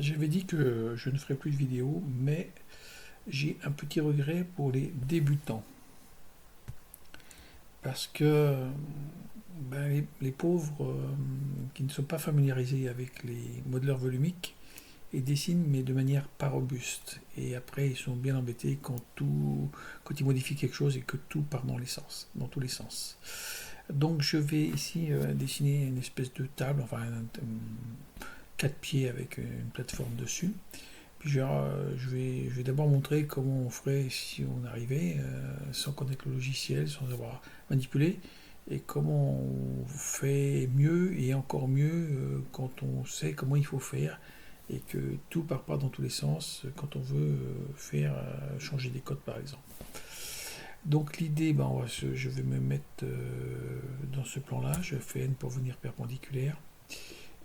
J'avais dit que je ne ferai plus de vidéos, mais j'ai un petit regret pour les débutants. Parce que les pauvres qui ne sont pas familiarisés avec les modeleurs volumiques, ils dessinent mais de manière pas robuste. Et après, ils sont bien embêtés quand ils modifient quelque chose et que tout part dans tous les sens. Donc je vais ici dessiner une espèce de table, enfin 4 pieds avec une plateforme dessus. Puis je vais d'abord montrer comment on ferait si on arrivait, sans connaître le logiciel, sans avoir manipulé, et comment on fait mieux et encore mieux quand on sait comment il faut faire et que tout part pas dans tous les sens quand on veut faire changer des codes par exemple. Donc l'idée, je vais me mettre dans ce plan-là, je fais N pour venir perpendiculaire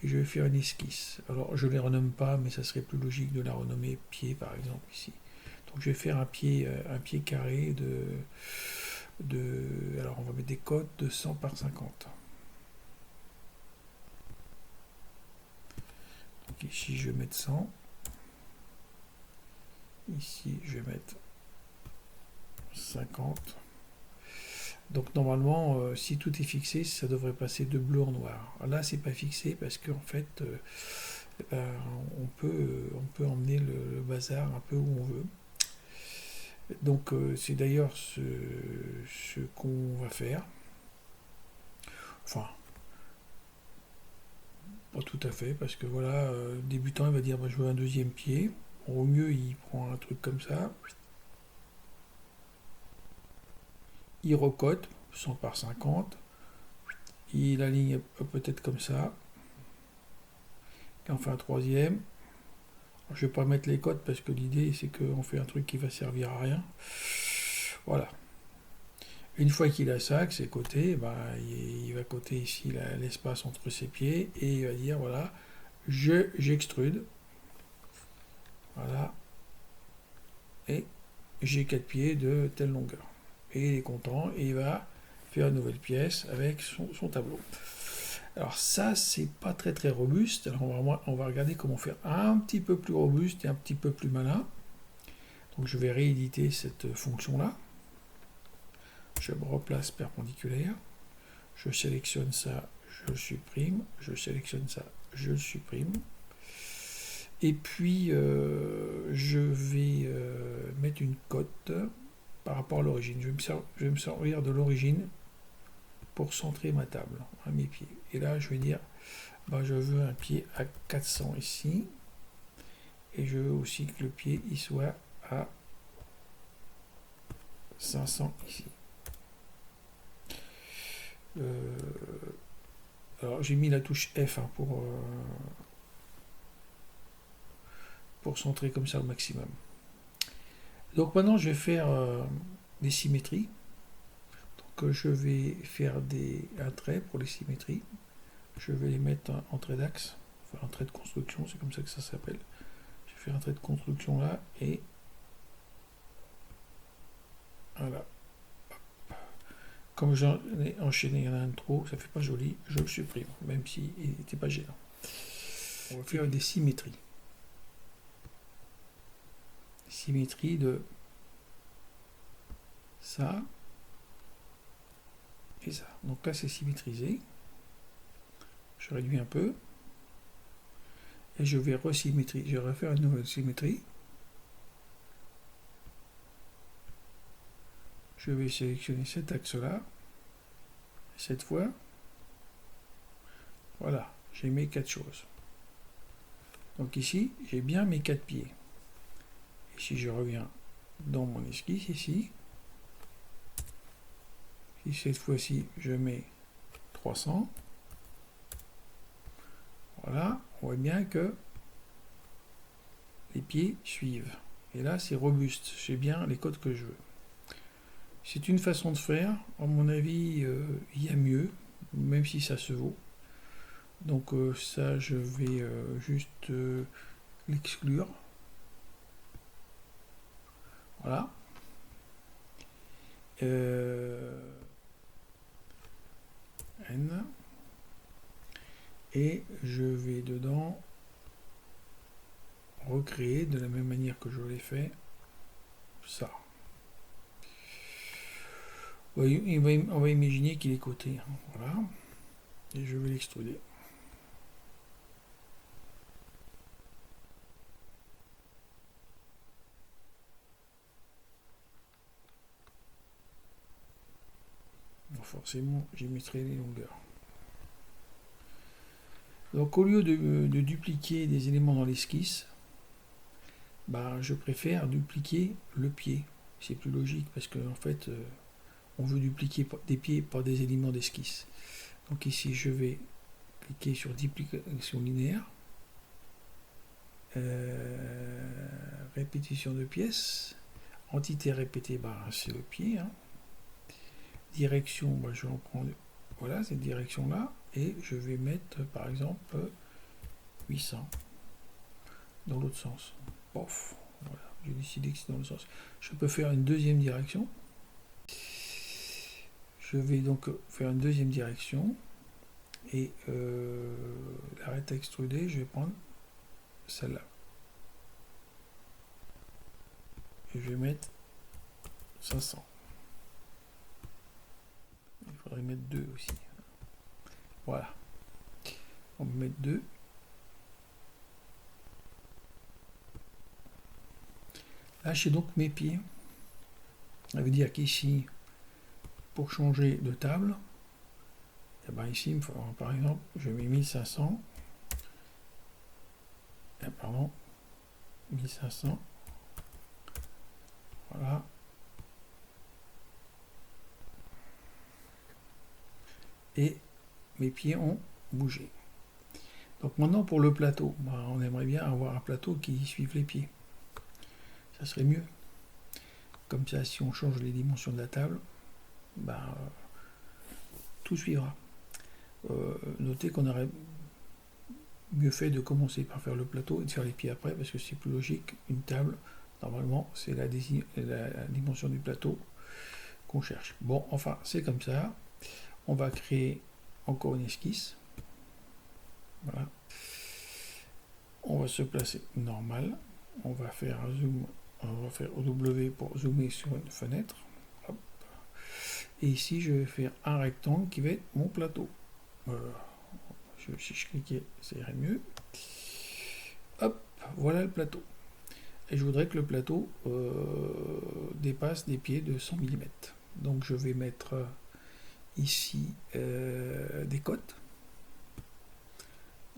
et je vais faire une esquisse. Alors je ne les renomme pas, mais ça serait plus logique de la renommer pied par exemple ici. Donc je vais faire un pied carré alors on va mettre des codes de 100 par 50. Donc ici je vais mettre 100. Ici je vais mettre 50. Donc normalement, si tout est fixé, ça devrait passer de bleu en noir. Là, c'est pas fixé parce qu'en fait, ben, on peut emmener le bazar un peu où on veut. Donc c'est d'ailleurs ce qu'on va faire. Enfin, pas tout à fait, parce que voilà, le débutant il va dire bah, je veux un deuxième pied. Au mieux, il prend un truc comme ça, il recote 100 par 50, il aligne peut-être comme ça, et on fait un troisième. Alors, je vais pas mettre les codes parce que l'idée c'est qu'on fait un truc qui va servir à rien. Voilà. Une fois qu'il a ça, que c'est coté, bah, il va coter ici l'espace entre ses pieds et il va dire voilà, j'extrude. Voilà. Et j'ai 4 pieds de telle longueur. Et il est content et il va faire une nouvelle pièce avec son tableau. Alors ça, c'est pas très très robuste. Alors on va regarder comment faire un petit peu plus robuste et un petit peu plus malin. Donc je vais rééditer cette fonction-là. Je me replace perpendiculaire. Je sélectionne ça, je le supprime. Je sélectionne ça, je le supprime. Et puis je vais mettre une cote par rapport à l'origine. Je vais me servir de l'origine pour centrer ma table, à mes pieds. Et là, je vais dire, je veux un pied à 400 ici. Et je veux aussi que le pied il soit à 500 ici. Alors j'ai mis la touche F pour centrer comme ça au maximum. Donc maintenant je vais faire des symétries. Donc je vais faire un trait pour les symétries. Je vais les mettre en trait d'axe, enfin en trait de construction, c'est comme ça que ça s'appelle. Je vais faire un trait de construction là et voilà. Comme j'en ai enchaîné un de trop, ça fait pas joli, je le supprime, même s'il n'était pas gênant. On va faire des symétries. Symétrie de ça et ça. Donc là c'est symétrisé. Je réduis un peu. Et je vais resymétriser. Je vais refaire une nouvelle symétrie. Je vais sélectionner cet axe-là. Cette fois, voilà, j'ai mes 4 choses. Donc ici, j'ai bien mes 4 pieds. Et si je reviens dans mon esquisse ici, si cette fois-ci je mets 300, voilà, on voit bien que les pieds suivent. Et là, c'est robuste, j'ai bien les codes que je veux. C'est une façon de faire, à mon avis, il y a mieux, même si ça se vaut. Donc ça, je vais juste l'exclure. Voilà. N. Et je vais dedans recréer de la même manière que je l'ai fait ça. On va imaginer qu'il est coté. Voilà. Et je vais l'extruder. Donc forcément, j'y mettrai les longueurs. Donc au lieu de dupliquer des éléments dans l'esquisse, bah, je préfère dupliquer le pied. C'est plus logique parce qu'en fait, on veut dupliquer des pieds, pas des éléments d'esquisse. Donc ici, je vais cliquer sur duplication linéaire, répétition de pièces, entité répétée, bah, c'est le pied. Hein. Direction, bah, je vais en prendre, voilà, cette direction-là, et je vais mettre par exemple 800 dans l'autre sens. Pof, voilà, j'ai décidé que c'est dans le sens. Je peux faire une deuxième direction. Je vais donc faire une deuxième direction et l'arête à extruder, je vais prendre celle-là. Et je vais mettre 500. Il faudrait mettre 2 aussi. Voilà. On va mettre 2. Là, j'ai donc mes pieds. Ça veut dire qu'ici, pour changer de table, et ben ici, par exemple, je mets 1500. Pardon, 1500. Voilà. Et mes pieds ont bougé. Donc maintenant pour le plateau, ben, on aimerait bien avoir un plateau qui suive les pieds. Ça serait mieux. Comme ça, si on change les dimensions de la table, ben, tout suivra. Notez qu'on aurait mieux fait de commencer par faire le plateau et de faire les pieds après, parce que c'est plus logique. Une table, normalement, c'est la dimension du plateau qu'on cherche. Bon, enfin, c'est comme ça. On va créer encore une esquisse. Voilà. On va se placer normal. On va faire un zoom. On va faire W pour zoomer sur une fenêtre. Hop. Et ici, je vais faire un rectangle qui va être mon plateau. Si je cliquais, ça irait mieux. Hop, voilà le plateau. Et je voudrais que le plateau dépasse des pieds de 100 mm. Donc je vais mettre ici des cotes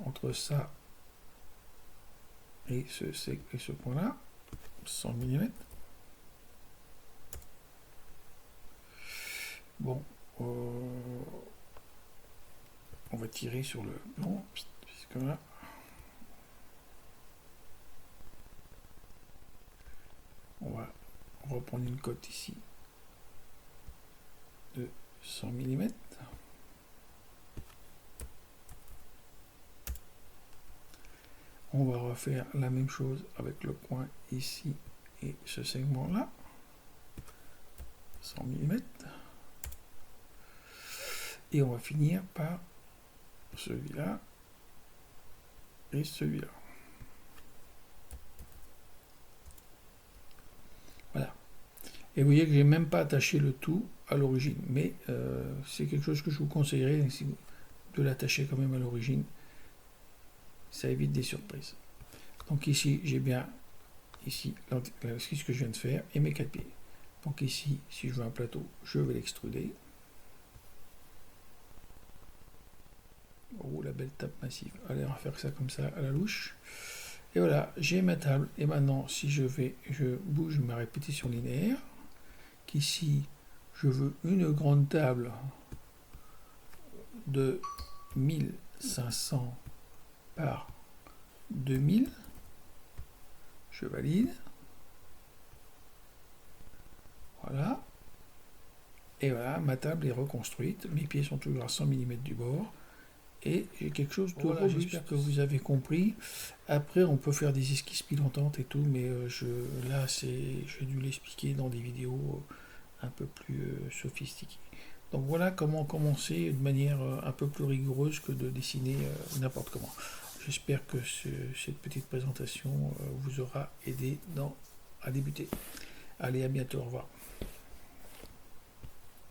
entre ça et ce point-là, 100 mm. Bon, on va tirer sur le blanc, puisque là, on va reprendre une cote ici de 100 mm. On va refaire la même chose avec le point ici et ce segment-là, 100 mm. Et on va finir par celui-là et celui-là. Voilà. Et vous voyez que j'ai même pas attaché le tout à l'origine, mais c'est quelque chose que je vous conseillerais de l'attacher quand même à l'origine. Ça évite des surprises. Donc ici, j'ai bien ici l'esquisse que je viens de faire et mes 4 pieds. Donc ici, si je veux un plateau, je vais l'extruder. Oh, la belle table massive. Allez, on va faire ça comme ça à la louche. Et voilà, j'ai ma table. Et maintenant, si je bouge ma répétition linéaire, qu'ici, je veux une grande table de 1500 par 2000. Je valide. Voilà. Et voilà, ma table est reconstruite. Mes pieds sont toujours à 100 mm du bord. Et j'ai quelque chose de robuste. J'espère que vous avez compris. Après, on peut faire des esquisses pilotantes et tout, mais là, j'ai dû l'expliquer dans des vidéos un peu plus sophistiquées. Donc voilà comment commencer de manière un peu plus rigoureuse que de dessiner n'importe comment. j'espère que cette petite présentation vous aura aidé à débuter. Allez, à bientôt, au revoir.